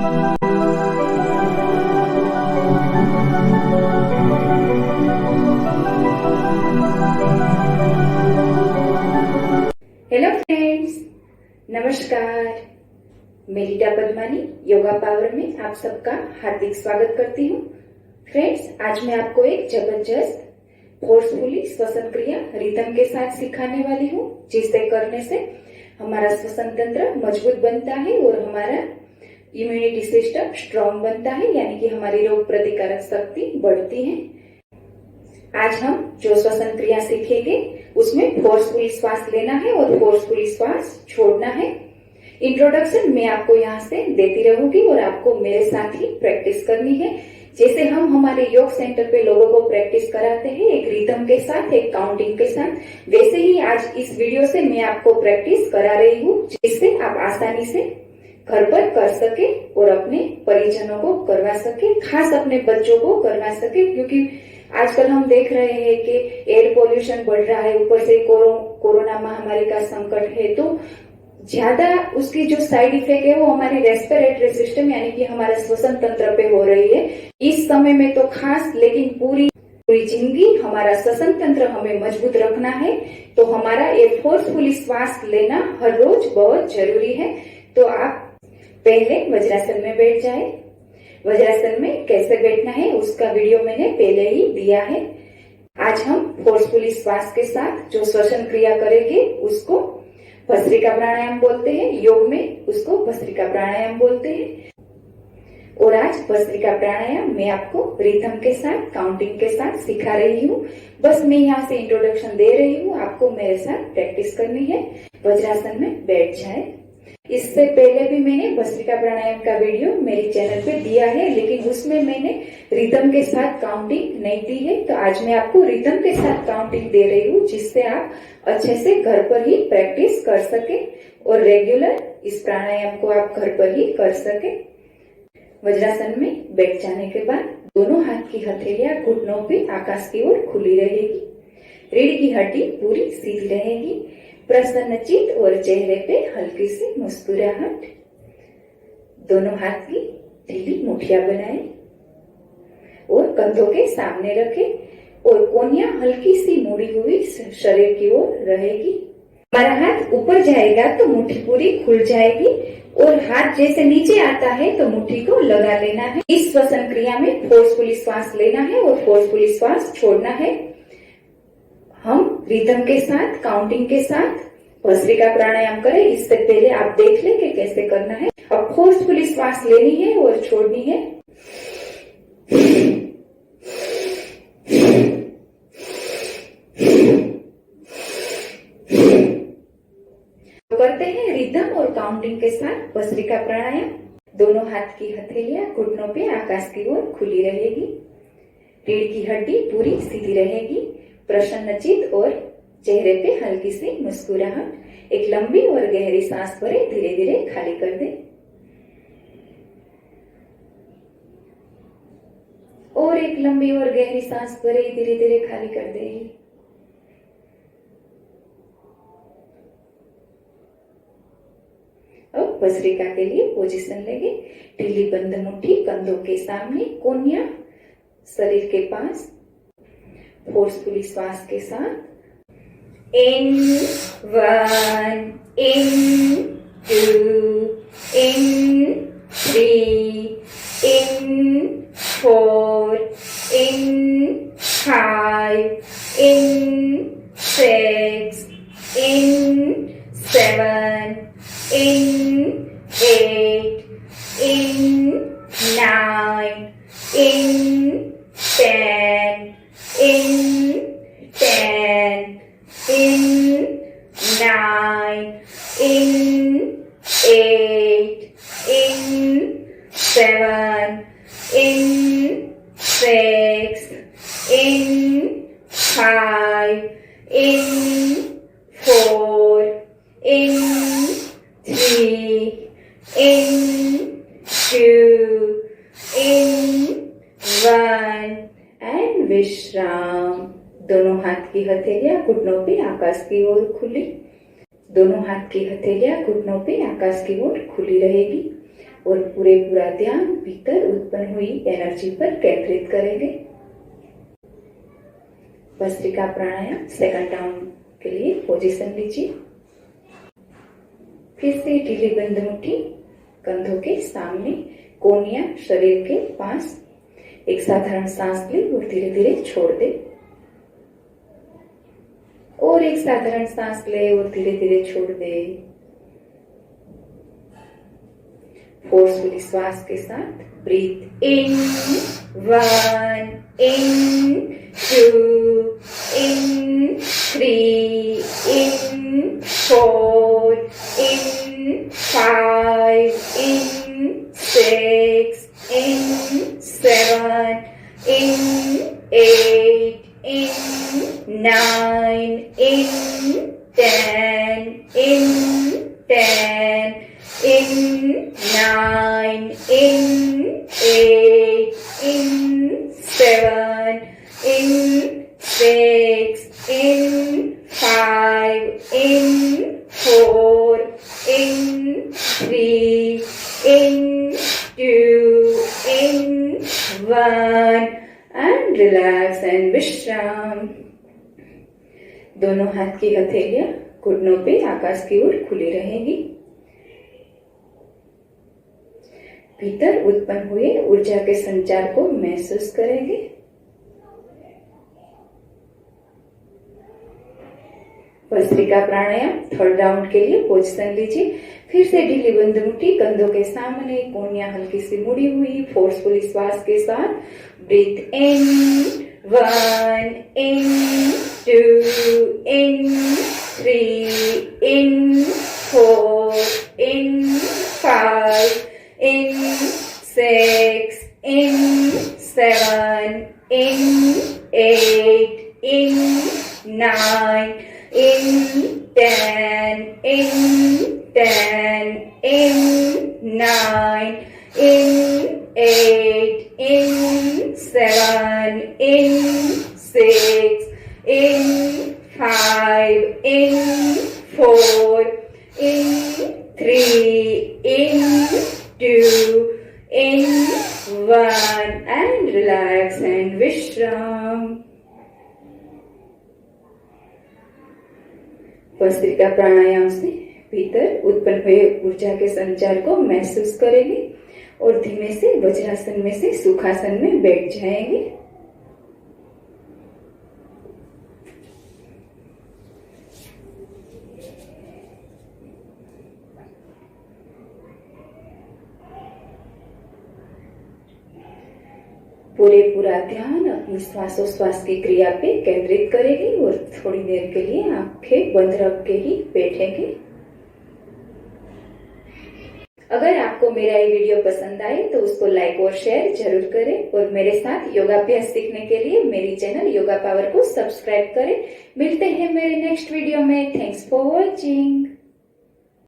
Hello friends, नमस्कार। मैं Leda पद्मानी yoga power में आप सबका हार्दिक स्वागत करती हूँ। फ्रेंड्स, आज मैं आपको एक जबरदस्त फोर्सफुली श्वसन क्रिया रिदम के साथ सिखाने वाली हूँ, जिसे करने से हमारा श्वसन तंत्र मजबूत बनता है और हमारा इम्यूनिटी सिस्टम स्ट्रॉन्ग बनता है, यानी कि हमारी रोग प्रतिकारक शक्ति बढ़ती है। आज हम जो श्वसन क्रिया सीखेंगे उसमें फोर्सफुली श्वास लेना है और फोर्सफुली श्वास छोड़ना है। इंट्रोडक्शन मैं आपको यहाँ से देती रहूंगी और आपको मेरे साथ ही प्रैक्टिस करनी है। जैसे हम हमारे योग सेंटर पे लोगों को प्रैक्टिस कराते हैं एक रिदम के साथ, एक काउंटिंग के साथ, वैसे ही आज इस वीडियो से मैं आपको प्रैक्टिस करा रही हूँ, जिससे आप आसानी से घर पर कर सके और अपने परिजनों को करवा सके, खास अपने बच्चों को करवा सके। क्योंकि आजकल हम देख रहे हैं कि एयर पोल्यूशन बढ़ रहा है, ऊपर से कोरोना महामारी का संकट है, तो ज्यादा उसकी जो साइड इफेक्ट है वो हमारी रेस्पिरेटरी सिस्टम यानी कि हमारा श्वसन तंत्र पे हो रही है। इस समय में तो खास, लेकिन पूरी जिंदगी हमारा श्वसन तंत्र हमें मजबूत रखना है, तो हमारा ये फोर्सफुली श्वास लेना हर रोज बहुत जरूरी है। तो आप पहले वज्रासन में बैठ जाए। वज्रासन में कैसे बैठना है उसका वीडियो मैंने पहले ही दिया है। आज हम फोर्सफुली श्वास के साथ जो श्वसन क्रिया करेंगे उसको भस्त्रिका प्राणायाम बोलते हैं। योग में उसको भस्त्रिका प्राणायाम बोलते हैं। और आज भस्त्रिका प्राणायाम मैं आपको रिदम के साथ, काउंटिंग के साथ सिखा रही हूँ। बस मैं यहाँ से इंट्रोडक्शन दे रही हूँ, आपको मेरे साथ प्रैक्टिस करनी है। वज्रासन में बैठ जाए। इससे पहले भी मैंने भस्त्रिका प्राणायाम का वीडियो मेरे चैनल पे दिया है, लेकिन उसमें मैंने रिदम के साथ काउंटिंग नहीं दी है। तो आज मैं आपको रिदम के साथ काउंटिंग दे रही हूँ, जिससे आप अच्छे से घर पर ही प्रैक्टिस कर सके और रेगुलर इस प्राणायाम को आप घर पर ही कर सके। वज्रासन में बैठ जाने के बाद दोनों हाथ की हथेलियां घुटनों पे आकाश की ओर खुली रहेगी। रीढ़ की हड्डी पूरी सीधी रहेगी। प्रसन्न चित्त और चेहरे पे हल्की सी मुस्कुराहट। दोनों हाथ की ढीली मुठिया बनाए और कंधों के सामने रखे और कोनियां हल्की सी मुड़ी हुई शरीर की ओर रहेगी। हमारा हाथ ऊपर जाएगा तो मुट्ठी पूरी खुल जाएगी और हाथ जैसे नीचे आता है तो मुट्ठी को लगा लेना है। इस श्वसन क्रिया में फोर्सफुली श्वास लेना है और फोर्सफुली श्वास छोड़ना है। हम रिदम के साथ, काउंटिंग के साथ भस्त्रिका प्राणायाम करें। इससे पहले आप देख लें कि कैसे करना है। अब फोर्सफुली श्वास लेनी है और छोड़नी है। करते हैं रिदम और काउंटिंग के साथ भस्त्रिका प्राणायाम। दोनों हाथ की हथेलियां घुटनों पे आकाश की ओर खुली रहेगी। रीढ़ की हड्डी पूरी सीधी रहेगी। प्रसन्न चित्त और चेहरे पे हल्की सी मुस्कुराहट। एक लंबी और गहरी सांस भरे, धीरे धीरे खाली कर दे। और एक लंबी और गहरी सांस भरे, धीरे धीरे खाली कर दे। अब भस्त्रिका के लिए पोजीशन लेंगे। ढीली बंद मुट्ठी कंधों के सामने, कोनियां शरीर के पास। फोर्सफुली श्वास के साथ in 1, in 2, in 3, in 4, in 5, in 6, in 7, in 8, in 9, in 10, in 10, in 9, in 8, in 7, in 6, in 5, in 4, in 3, in 2, in 1 and विश्राम। दोनों हाथ की हथेलियां घुटनों पे आकाश की ओर खुली। दोनों हाथ की हथेलियां घुटनों पे आकाश की ओर खुली रहेगी और पूरा ध्यान भीतर उत्पन्न हुई एनर्जी पर केंद्रित करेंगे। भस्त्रिका प्राणायाम सेकंड राउंड के लिए पोजीशन लीजिए। फिर से ढीली बंद मुट्ठी कंधों के सामने, कोनिया शरीर के पास। एक साधारण सांस ले और धीरे धीरे छोड़ दे। और एक साधारण सांस ले और धीरे धीरे छोड़ दे। फोर्सफुली श्वास के साथ breathe in, 1, in, 2, in, 3, in, 4, in, 5, in, 6, in, 7, in, 8, in, 9, in, 10, in, 10, in, 9, in, 8, in, 7, in, 6, in, 5, in, 4, in, 3, in, 2, in, 1 and relax and विश्राम। दोनों हाथ की हथेलियां घुटनों पे आकाश की ओर खुली रहेंगी। भीतर उत्पन्न हुए ऊर्जा के संचार को महसूस करेंगे। भस्त्रिका प्राणायाम थर्ड राउंड के लिए पोजीशन लीजिए। फिर से ढीली बंद मुट्ठी कंधों के सामने, कोनिया हल्की सी मुड़ी हुई। फोर्सफुली श्वास के साथ breathe in, 1, in, 2, in, 3, in, 4, in, 5, in, 6, in, 7, in, 8, in, 9, in, 10, in, 10, in, 9, in, 8, in, 7, in, 6, in, 5, in, 4, in, 3, in, 2, in, 1 and relax and विश्राम। भस्त्रिका प्राणायाम से भीतर उत्पन्न हुए ऊर्जा के संचार को महसूस करेंगे और धीमे से वज्रासन में से सुखासन में बैठ जाएंगे। पूरा ध्यान अपनी श्वासोश्वास की क्रिया पे केंद्रित करेंगे और थोड़ी देर के लिए आंखें बंद रख के ही बैठेंगे। अगर आपको मेरा ये वीडियो पसंद आए तो उसको लाइक और शेयर जरूर करें और मेरे साथ योगाभ्यास सीखने के लिए मेरी चैनल योगा पावर को सब्सक्राइब करें। मिलते हैं मेरे नेक्स्ट वीडियो में। Thanks for watching.